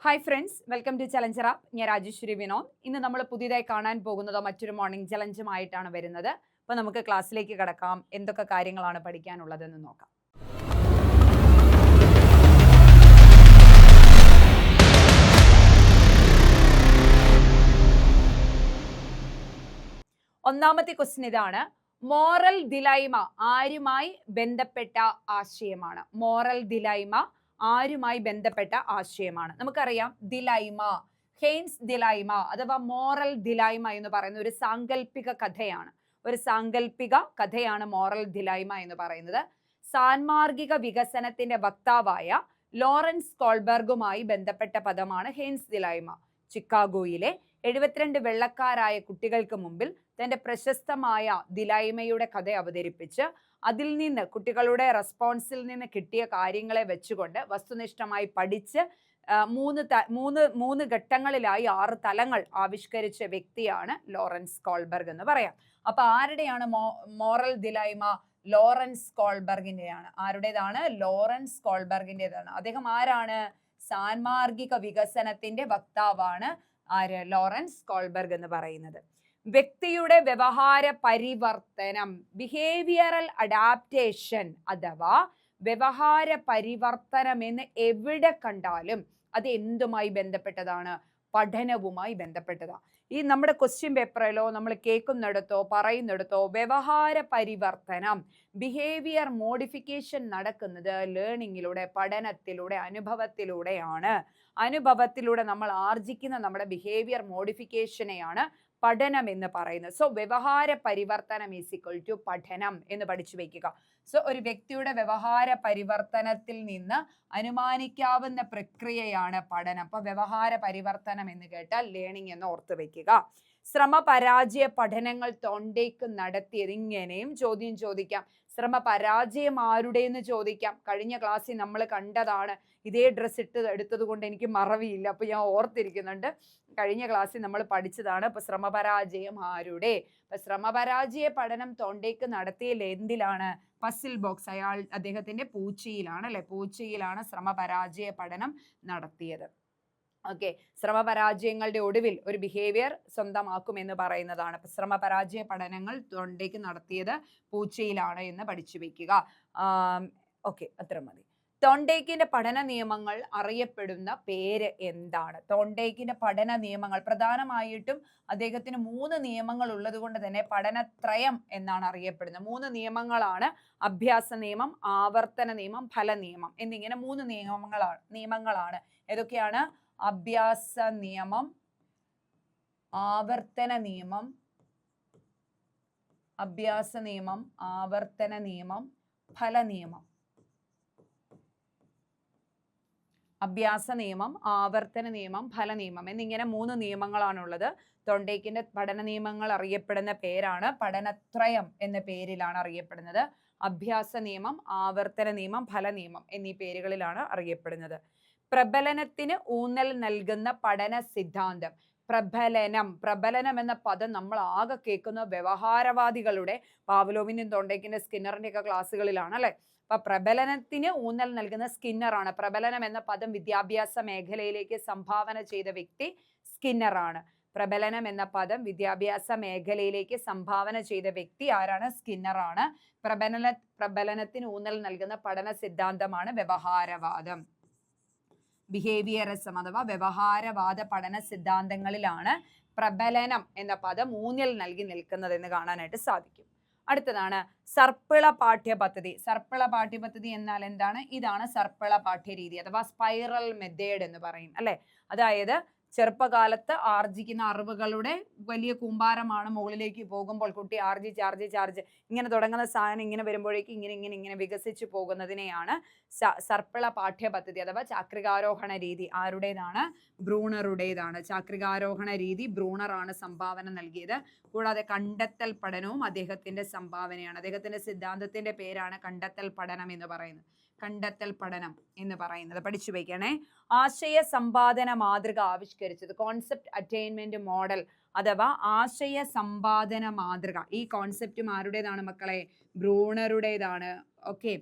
Hi friends, welcome to challenger app. ഞാൻ രാജേശ്വരി വിനോദ്. ഇന്ന് നമ്മൾ പുതിയതായി കാണാൻ പോകുന്നത് മറ്റൊരു മോർണിംഗ് ചലഞ്ചുമായിട്ടാണ് വരുന്നത്. അപ്പോൾ നമുക്ക് ക്ലാസ്സിലേക്ക് കടക്കാം. എന്തൊക്കെ കാര്യങ്ങളാണ് പഠിക്കാനുള്ളതെന്ന് നോക്കാം. ഒന്നാമത്തെ ക്വസ്റ്റ്യൻ ഇതാണ്. മോറൽ ദിലൈമ ആരുമായി ബന്ധപ്പെട്ട ആശയമാണ്? മോറൽ ദിലൈമ ആരുമായി ബന്ധപ്പെട്ട ആശയമാണ്? നമുക്കറിയാം, ദിലൈമ, ഹെയ്ൻസ് ദിലൈമ അഥവാ മോറൽ ദിലൈമ എന്ന് പറയുന്ന ഒരു സാങ്കല്പിക കഥയാണ്. ഒരു സാങ്കല്പിക കഥയാണ് മോറൽ ദിലൈമ എന്ന് പറയുന്നത്. സാൻമാർഗിക വികസനത്തിന്റെ വക്താവായ ലോറൻസ് കോൾബർഗുമായി ബന്ധപ്പെട്ട പദമാണ് ഹെയ്ൻസ് ദിലൈമ. ചിക്കാഗോയിലെ 72 വെള്ളക്കാരായ കുട്ടികൾക്ക് മുമ്പിൽ തന്റെ പ്രശസ്തമായ ദിലൈമയുടെ കഥ അവതരിപ്പിച്ച് അതിൽ നിന്ന് കുട്ടികളുടെ നിന്ന് കിട്ടിയ കാര്യങ്ങളെ വെച്ചുകൊണ്ട് വസ്തുനിഷ്ഠമായി പഠിച്ച് മൂന്ന് ഘട്ടങ്ങളിലായി 6 തലങ്ങൾ ആവിഷ്കരിച്ച വ്യക്തിയാണ് ലോറൻസ് കോൾബർഗ് എന്ന് പറയാം. അപ്പൊ ആരുടെയാണ് മോറൽ ദിലൈമ? ലോറൻസ് കോൾബർഗിന്റെയാണ്. ആരുടേതാണ്? ലോറൻസ് കോൾബർഗിന്റേതാണ്. അദ്ദേഹം ആരാണ്? സാൻമാർഗിക വികസനത്തിന്റെ വക്താവാണ്. ആര്? ലോറൻസ് കോൾബർഗ് എന്ന് പറയുന്നത്. വ്യക്തിയുടെ വ്യവഹാര പരിവർത്തനം, ബിഹേവിയറൽ അഡാപ്റ്റേഷൻ അഥവാ വ്യവഹാര പരിവർത്തനം എന്ന് എവിടെ കണ്ടാലും അത് എന്തുമായി ബന്ധപ്പെട്ടതാണ്? പഠനവുമായി ബന്ധപ്പെട്ടതാണ്. ഈ നമ്മുടെ ക്വസ്റ്റ്യൻ പേപ്പറിലോ നമ്മൾ കേൾക്കുന്നിടത്തോ പറയുന്നിടത്തോ വ്യവഹാര പരിവർത്തനം, ബിഹേവിയർ മോഡിഫിക്കേഷൻ നടക്കുന്നത് ലേണിങ്ങിലൂടെ, പഠനത്തിലൂടെ, അനുഭവത്തിലൂടെയാണ്. അനുഭവത്തിലൂടെ നമ്മൾ ആർജിക്കുന്ന നമ്മുടെ ബിഹേവിയർ മോഡിഫിക്കേഷനെയാണ് പഠനം എന്ന് പറയുന്നത്. സോ വ്യവഹാര പരിവർത്തനം ഈസ് ഈക്വൽ ടു പഠനം എന്ന് പഠിച്ചു വയ്ക്കുക. സോ ഒരു വ്യക്തിയുടെ വ്യവഹാര പരിവർത്തനത്തിൽ നിന്ന് അനുമാനിക്കാവുന്ന പ്രക്രിയയാണ് പഠനം. അപ്പൊ വ്യവഹാര പരിവർത്തനം എന്ന് കേട്ടാൽ ലേണിംഗ് എന്ന് ഓർത്തു വെക്കുക. ശ്രമപരാജയ പഠനങ്ങൾ തോണ്ടേക്ക് നടത്തിയത്. ഇങ്ങനെയും ചോദ്യം ചോദിക്കാം. ശ്രമപരാജയം ആരുടെയെന്ന് ചോദിക്കാം. കഴിഞ്ഞ ക്ലാസ്സിൽ നമ്മൾ കണ്ടതാണ്. ഇതേ ഡ്രസ്സ് എടുത്തത് കൊണ്ട് എനിക്ക് മറവിയില്ല, അപ്പൊ ഞാൻ ഓർത്തിരിക്കുന്നുണ്ട്. കഴിഞ്ഞ ക്ലാസ്സിൽ നമ്മൾ പഠിച്ചതാണ്. അപ്പൊ ശ്രമപരാജയം ആരുടെ? അപ്പൊ ശ്രമപരാജയ പഠനം തോണ്ടേക്ക് നടത്തിയ എന്തിലാണ്? Puzzle box. അദ്ദേഹത്തിന്റെ പൂച്ചയിലാണ്, അല്ലെ? പൂച്ചയിലാണ് ശ്രമപരാജയ പഠനം നടത്തിയത്. ഓക്കെ, ശ്രമപരാജയങ്ങളുടെ ഒടുവിൽ ഒരു ബിഹേവിയർ സ്വന്തമാക്കുമെന്ന് പറയുന്നതാണ്. അപ്പൊ ശ്രമപരാജയ പഠനങ്ങൾ തോണ്ടേക്ക് നടത്തിയത് പൂച്ചയിലാണ് എന്ന് പഠിച്ചു വെക്കുക. ഓക്കെ, അത്ര മതി. തോണ്ടേക്കിന്റെ പഠന നിയമങ്ങൾ അറിയപ്പെടുന്ന പേര് എന്താണ്? തോണ്ടേക്കിന്റെ പഠന നിയമങ്ങൾ പ്രധാനമായിട്ടും അദ്ദേഹത്തിന് 3 നിയമങ്ങൾ ഉള്ളത് കൊണ്ട് തന്നെ പഠനത്രയം എന്നാണ് അറിയപ്പെടുന്നത്. 3 നിയമങ്ങളാണ്. അഭ്യാസ നിയമം, ആവർത്തന നിയമം, ഫല നിയമം എന്നിങ്ങനെ 3 നിയമങ്ങളാണ്. ഏതൊക്കെയാണ്? അഭ്യാസ നിയമം, ആവർത്തന നിയമം, അഭ്യാസ നിയമം, ആവർത്തന നിയമം, ഫല നിയമം. അഭ്യാസ നിയമം, ആവർത്തന നിയമം, ഫല നിയമം എന്നിങ്ങനെ 3 നിയമങ്ങളാണുള്ളത്. തോണ്ടേക്കിന്റെ പഠന നിയമങ്ങൾ അറിയപ്പെടുന്ന പേരാണ് പഠനത്രയം എന്ന പേരിലാണ് അറിയപ്പെടുന്നത്. അഭ്യാസ നിയമം, ആവർത്തന നിയമം, ഫല നിയമം എന്നീ പേരുകളിലാണ് അറിയപ്പെടുന്നത്. പ്രബലനത്തിന് ഊന്നൽ നൽകുന്ന പഠന സിദ്ധാന്തം. പ്രബലനം എന്ന പദം നമ്മൾ ആകെ കേൾക്കുന്ന വ്യവഹാരവാദികളുടെ പാവ്ലോവിന്റെയും തോണ്ടേക്കിന്റെ സ്കിന്നറിന്റെ ഒക്കെ ക്ലാസ്സുകളിലാണ്, അല്ലെ? അപ്പൊ പ്രബലനത്തിന് ഊന്നൽ നൽകുന്ന സ്കിന്നറാണ്. പ്രബലനം എന്ന പദം വിദ്യാഭ്യാസ മേഖലയിലേക്ക് സംഭാവന ചെയ്ത വ്യക്തി സ്കിന്നറാണ്. പ്രബലനം എന്ന പദം വിദ്യാഭ്യാസ മേഖലയിലേക്ക് സംഭാവന ചെയ്ത വ്യക്തി ആരാണ്? സ്കിന്നറാണ്. പ്രബലനത്തിന് ഊന്നൽ നൽകുന്ന പഠന സിദ്ധാന്തമാണ് വ്യവഹാരവാദം. ബിഹേവിയറിസം അഥവാ വ്യവഹാരവാദ പഠന സിദ്ധാന്തങ്ങളിലാണ് പ്രബലനം എന്ന പദം ഊന്നൽ നൽകി നിൽക്കുന്നത് എന്ന് കാണാനായിട്ട് സാധിക്കും. അടുത്തതാണ് സർപ്പിള പാഠ്യപദ്ധതി. സർപ്പിള പാഠ്യപദ്ധതി എന്നാൽ എന്താണ്? ഇതാണ് സർപ്പിള പാഠ്യരീതി അഥവാ സ്പൈറൽ മെത്തേഡ് എന്ന് പറയും, അല്ലെ? അതായത് ചെറുപ്പകാലത്ത് ആർജിക്കുന്ന അറിവുകളുടെ വലിയ കൂമ്പാരമാണ് മുകളിലേക്ക് പോകുമ്പോൾ കുട്ടി ആർജിച്ച് ഇങ്ങനെ തുടങ്ങുന്ന സാധനം ഇങ്ങനെ വരുമ്പോഴേക്കും ഇങ്ങനെ വികസിച്ചു പോകുന്നതിനെയാണ് സർപ്പിള പാഠ്യപദ്ധതി അഥവാ ചാക്രികാരോഹണ രീതി. ആരുടേതാണ്? ബ്രൂണറുടേതാണ്. ചാക്രികാരോഹണ രീതി ബ്രൂണറാണ് സംഭാവന നൽകിയത്. കൂടാതെ കണ്ടെത്തൽ പഠനവും അദ്ദേഹത്തിന്റെ സംഭാവനയാണ്. അദ്ദേഹത്തിന്റെ സിദ്ധാന്തത്തിന്റെ പേരാണ് കണ്ടെത്തൽ പഠനം എന്ന് പറയുന്നത്. കണ്ടെത്തൽ പഠനം എന്ന് പറയുന്നത് പഠിച്ചു വയ്ക്കണേ. ആശയ സമ്പാദന മാതൃക ആവിഷ്കരിച്ചത്. കോൺസെപ്റ്റ് അറ്റൈൻമെന്റ് മോഡൽ അഥവാ ആശയ സമ്പാദന മാതൃക. ഈ കോൺസെപ്റ്റും ആരുടേതാണ് മക്കളെ? ബ്രൂണറുടേതാണ്. ഓക്കെ,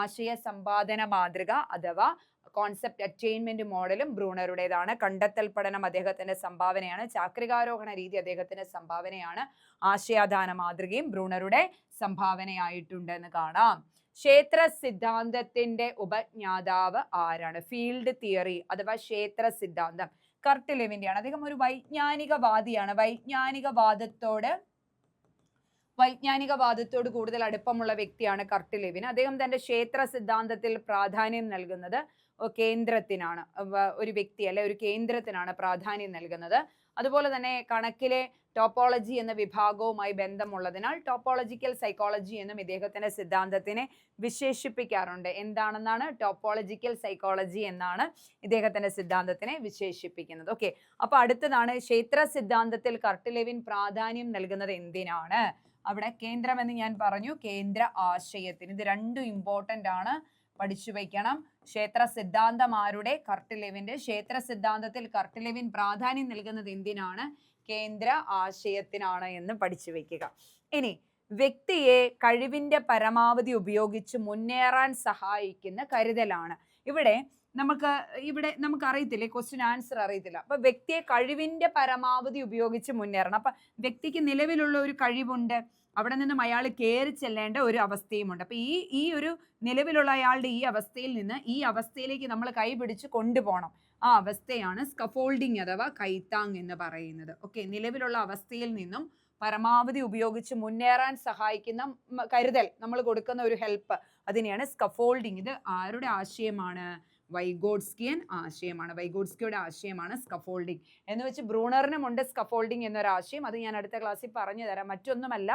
ആശയ സമ്പാദന മാതൃക അഥവാ കോൺസെപ്റ്റ് അറ്റൈൻമെന്റ് മോഡലും ബ്രൂണറുടേതാണ്. കണ്ടെത്തൽ പഠനം അദ്ദേഹത്തിന്റെ സംഭാവനയാണ്. ചാക്രികാരോഹണ രീതി അദ്ദേഹത്തിന്റെ സംഭാവനയാണ്. ആശയാധാന മാതൃകയും ബ്രൂണറുടെ സംഭാവനയായിട്ടുണ്ട് എന്ന് കാണാം. ക്ഷേത്ര സിദ്ധാന്തത്തിന്റെ ഉപജ്ഞാതാവ് ആരാണ്? ഫീൽഡ് തിയറി അഥവാ ക്ഷേത്ര സിദ്ധാന്തം കർട്ട് ലെവിന്റെയാണ്. അദ്ദേഹം ഒരു വൈജ്ഞാനികവാദിയാണ്. വൈജ്ഞാനികവാദത്തോട് കൂടുതൽ അടുപ്പമുള്ള വ്യക്തിയാണ് കർട്ട് ലെവിൻ. അദ്ദേഹം തന്റെ ക്ഷേത്ര സിദ്ധാന്തത്തിൽ പ്രാധാന്യം നൽകുന്നത് കേന്ദ്രത്തിനാണ്. ഒരു വ്യക്തി അല്ലെ ഒരു കേന്ദ്രത്തിനാണ് പ്രാധാന്യം നൽകുന്നത്. അതുപോലെ തന്നെ കണക്കിലെ ടോപ്പോളജി എന്ന വിഭാഗവുമായി ബന്ധമുള്ളതിനാൽ ടോപ്പോളജിക്കൽ സൈക്കോളജി എന്നും ഇദ്ദേഹത്തിന്റെ സിദ്ധാന്തത്തിനെ വിശേഷിപ്പിക്കാറുണ്ട്. എന്താണെന്നാണ്? ടോപ്പോളജിക്കൽ സൈക്കോളജി എന്നാണ് ഇദ്ദേഹത്തിന്റെ സിദ്ധാന്തത്തിനെ വിശേഷിപ്പിക്കുന്നത്. ഓക്കെ, അപ്പൊ അടുത്തതാണ് ക്ഷേത്ര സിദ്ധാന്തത്തിൽ കർട്ട് ലെവിൻ പ്രാധാന്യം നൽകുന്നത് എന്തിനാണ്? അവിടെ കേന്ദ്രമെന്ന് ഞാൻ പറഞ്ഞു, കേന്ദ്ര ആശയത്തിന്. ഇത് രണ്ടും ഇമ്പോർട്ടന്റ് ആണ്, പഠിച്ചു വയ്ക്കണം. ക്ഷേത്ര സിദ്ധാന്തമാരുടെ? കർട്ട് ലെവിന്റെ. ക്ഷേത്ര സിദ്ധാന്തത്തിൽ കർട്ട് ലെവിൻ പ്രാധാന്യം നൽകുന്നത് എന്തിനാണ്? കേന്ദ്ര ആശയത്തിനാണ് എന്ന് പഠിച്ചു വെക്കുക. ഇനി വ്യക്തിയെ കഴിവിന്റെ പരമാവധി ഉപയോഗിച്ച് മുന്നേറാൻ സഹായിക്കുന്ന കരുതലാണ്. ഇവിടെ നമുക്ക് അറിയത്തില്ലേ, ക്വസ്റ്റ്യൻ ആൻസർ അറിയത്തില്ല. അപ്പൊ വ്യക്തിയെ കഴിവിന്റെ പരമാവധി ഉപയോഗിച്ച് മുന്നേറണം. അപ്പൊ വ്യക്തിക്ക് നിലവിലുള്ള ഒരു കഴിവുണ്ട്, അവിടെ നിന്നും അയാൾ കയറി ചെല്ലേണ്ട ഒരു അവസ്ഥയുമുണ്ട്. അപ്പൊ ഈ ഒരു നിലവിലുള്ള അയാളുടെ ഈ അവസ്ഥയിൽ നിന്ന് ഈ അവസ്ഥയിലേക്ക് നമ്മൾ കൈപിടിച്ച് കൊണ്ടുപോകണം. ആ അവസ്ഥയാണ് സ്കഫോൾഡിങ് അഥവാ കൈത്താങ് എന്ന് പറയുന്നത്. ഓക്കെ, നിലവിലുള്ള അവസ്ഥയിൽ നിന്നും പരമാവധി ഉപയോഗിച്ച് മുന്നേറാൻ സഹായിക്കുന്ന കരുതൽ, നമ്മൾ കൊടുക്കുന്ന ഒരു ഹെൽപ്പ്, അതിനെയാണ് സ്കഫോൾഡിങ്. ഇത് ആരുടെ ആശയമാണ്? വൈഗോട്സ്കിയൻ ആശയമാണ്. വൈഗോട്സ്കിയുടെ ആശയമാണ് സ്കഫോൾഡിങ്. എന്ന് വെച്ച് ബ്രൂണറിനുമുണ്ട് സ്കഫോൾഡിങ് എന്നൊരാശയം. അത് ഞാൻ അടുത്ത ക്ലാസ്സിൽ പറഞ്ഞു തരാം. മറ്റൊന്നുമല്ല,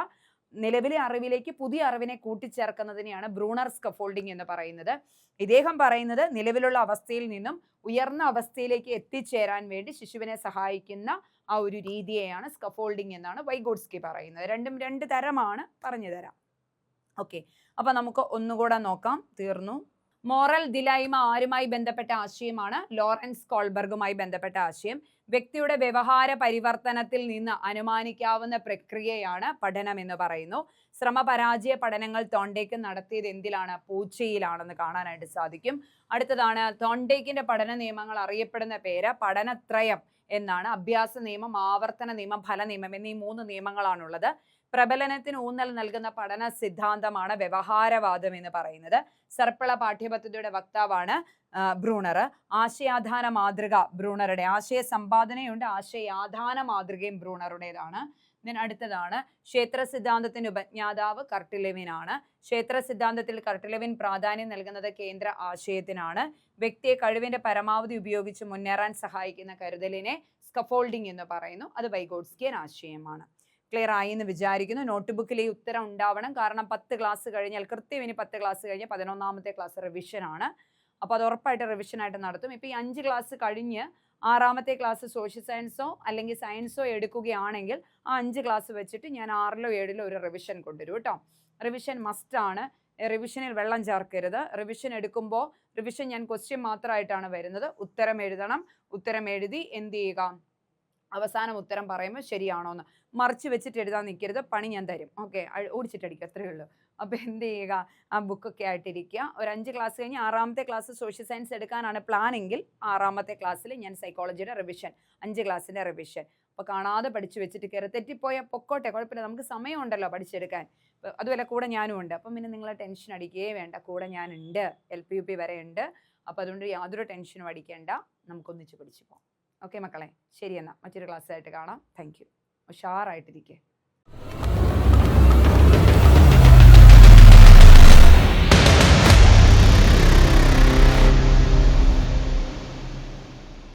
നിലവിലെ അറിവിലേക്ക് പുതിയ അറിവിനെ കൂട്ടിച്ചേർക്കുന്നതിനെയാണ് ബ്രൂണർ സ്കഫോൾഡിങ് എന്ന് പറയുന്നത്. ഇദ്ദേഹം പറയുന്നത് നിലവിലുള്ള അവസ്ഥയിൽ നിന്നും ഉയർന്ന അവസ്ഥയിലേക്ക് എത്തിച്ചേരാൻ വേണ്ടി ശിശുവിനെ സഹായിക്കുന്ന ആ ഒരു രീതിയെയാണ് സ്കഫോൾഡിങ് എന്നാണ് വൈഗോട്സ്കി പറയുന്നത്. രണ്ടും രണ്ട് തരമാണ്, പറഞ്ഞു തരാം. ഓക്കെ, അപ്പൊ നമുക്ക് ഒന്നുകൂടെ നോക്കാം. തീർന്നു. മോറൽ ദിലൈമ ആരുമായി ബന്ധപ്പെട്ട ആശയമാണ്? ലോറൻസ് കോൾബർഗുമായി ബന്ധപ്പെട്ട ആശയം. വ്യക്തിയുടെ വ്യവഹാര പരിവർത്തനത്തിൽ നിന്ന് അനുമാനിക്കാവുന്ന പ്രക്രിയയാണ് പഠനം എന്ന് പറയുന്നു. ശ്രമപരാജയ പഠനങ്ങൾ തോണ്ടേക്ക് നടത്തിയത് എന്തിലാണ്? പൂച്ചയിലാണെന്ന് കാണാനായിട്ട് സാധിക്കും. അടുത്തതാണ് തോണ്ടേക്കിന്റെ പഠന നിയമങ്ങൾ അറിയപ്പെടുന്ന പേര് പഠനത്രയം എന്നാണ്. അഭ്യാസ നിയമം, ആവർത്തന നിയമം, ഫല നിയമം എന്നീ 3 നിയമങ്ങളാണുള്ളത്. പ്രബലനത്തിന് ഊന്നൽ നൽകുന്ന പഠന സിദ്ധാന്തമാണ് വ്യവഹാരവാദം എന്ന് പറയുന്നത്. സർപ്പിള പാഠ്യപദ്ധതിയുടെ വക്താവാണ് ബ്രൂണർ. ആശയാധാന മാതൃക ബ്രൂണറുടെ. ആശയ സമ്പാദനയുണ്ട്, ആശയാധാന മാതൃകയും ബ്രൂണറുടേതാണ്. അടുത്തതാണ് ക്ഷേത്ര സിദ്ധാന്തത്തിന്റെ ഉപജ്ഞാതാവ് കർട്ട് ലെവിൻ ആണ്. ക്ഷേത്ര സിദ്ധാന്തത്തിൽ കർട്ട് ലെവിൻ പ്രാധാന്യം നൽകുന്നത് കേന്ദ്ര ആശയത്തിനാണ്. വ്യക്തിയെ കഴിവിന്റെ പരമാവധി ഉപയോഗിച്ച് മുന്നേറാൻ സഹായിക്കുന്ന കരുതലിനെ സ്കഫോൾഡിങ് എന്ന് പറയുന്നു. അത് വൈഗോട്സ്കിയൻ ആശയമാണ്. ക്ലിയർ ആയി എന്ന് വിചാരിക്കുന്നു. നോട്ട് ബുക്കിൽ ഈ ഉത്തരം ഉണ്ടാവണം. കാരണം 10 ക്ലാസ് കഴിഞ്ഞാൽ, കൃത്യം ഇനി 10 ക്ലാസ് കഴിഞ്ഞ് 11ാമത്തെ ക്ലാസ് റിവിഷൻ ആണ്. അപ്പോൾ അത് ഉറപ്പായിട്ട് റിവിഷൻ ആയിട്ട് നടത്തും. ഇപ്പോൾ ഈ 5 ക്ലാസ് കഴിഞ്ഞ് 6ാമത്തെ ക്ലാസ് സോഷ്യൽ സയൻസോ അല്ലെങ്കിൽ സയൻസോ എടുക്കുകയാണെങ്കിൽ ആ 5 ക്ലാസ് വെച്ചിട്ട് ഞാൻ 6ലോ 7ലോ ഒരു റിവിഷൻ കൊണ്ടുവരും കേട്ടോ. റിവിഷൻ മസ്റ്റ് ആണ്. റിവിഷനിൽ വെള്ളം ചേർക്കരുത്. റിവിഷൻ എടുക്കുമ്പോൾ റിവിഷൻ ഞാൻ ക്വസ്റ്റ്യൻ മാത്രമായിട്ടാണ് വരുന്നത്. ഉത്തരം എഴുതണം. ഉത്തരം എഴുതി എന്ത് ചെയ്യുക? അവസാനം ഉത്തരം പറയുമ്പോൾ ശരിയാണോ എന്ന് മറിച്ച് വെച്ചിട്ട് എഴുതാൻ നിൽക്കരുത്. പണി ഞാൻ തരും. ഓക്കെ, ഓടിച്ചിട്ടടിക്കുക, അത്രയേ ഉള്ളൂ. അപ്പോൾ എന്ത് ചെയ്യുക? ആ ബുക്കൊക്കെ ആയിട്ടിരിക്കുക. ഒരു 5 ക്ലാസ് കഴിഞ്ഞ് 6ാമത്തെ ക്ലാസ് സോഷ്യൽ സയൻസ് എടുക്കാനാണ് പ്ലാനെങ്കിൽ 6ാമത്തെ ക്ലാസ്സിൽ ഞാൻ സൈക്കോളജിയുടെ റിവിഷൻ, 5 ക്ലാസ്സിൻ്റെ റിവിഷൻ. അപ്പോൾ കാണാതെ പഠിച്ചു വെച്ചിട്ട് കയറി, തെറ്റിപ്പോയാൽ പൊക്കോട്ടെ, കുഴപ്പമില്ല, നമുക്ക് സമയമുണ്ടല്ലോ പഠിച്ചെടുക്കാൻ. അതുപോലെ കൂടെ ഞാനും ഉണ്ട്. അപ്പം പിന്നെ നിങ്ങൾ ടെൻഷൻ അടിക്കുകയേ വേണ്ട, കൂടെ ഞാനുണ്ട്. LP UP വരെ ഉണ്ട്. അപ്പോൾ അതുകൊണ്ട് യാതൊരു ടെൻഷനും അടിക്കേണ്ട, നമുക്കൊന്നിച്ച് പഠിച്ചു പോകാം. ഓക്കെ മക്കളെ, ശരി എന്നാൽ മറ്റൊരു ക്ലാസ്സായിട്ട് കാണാം. Thank you. ഉഷാറായിട്ടിരിക്കുക.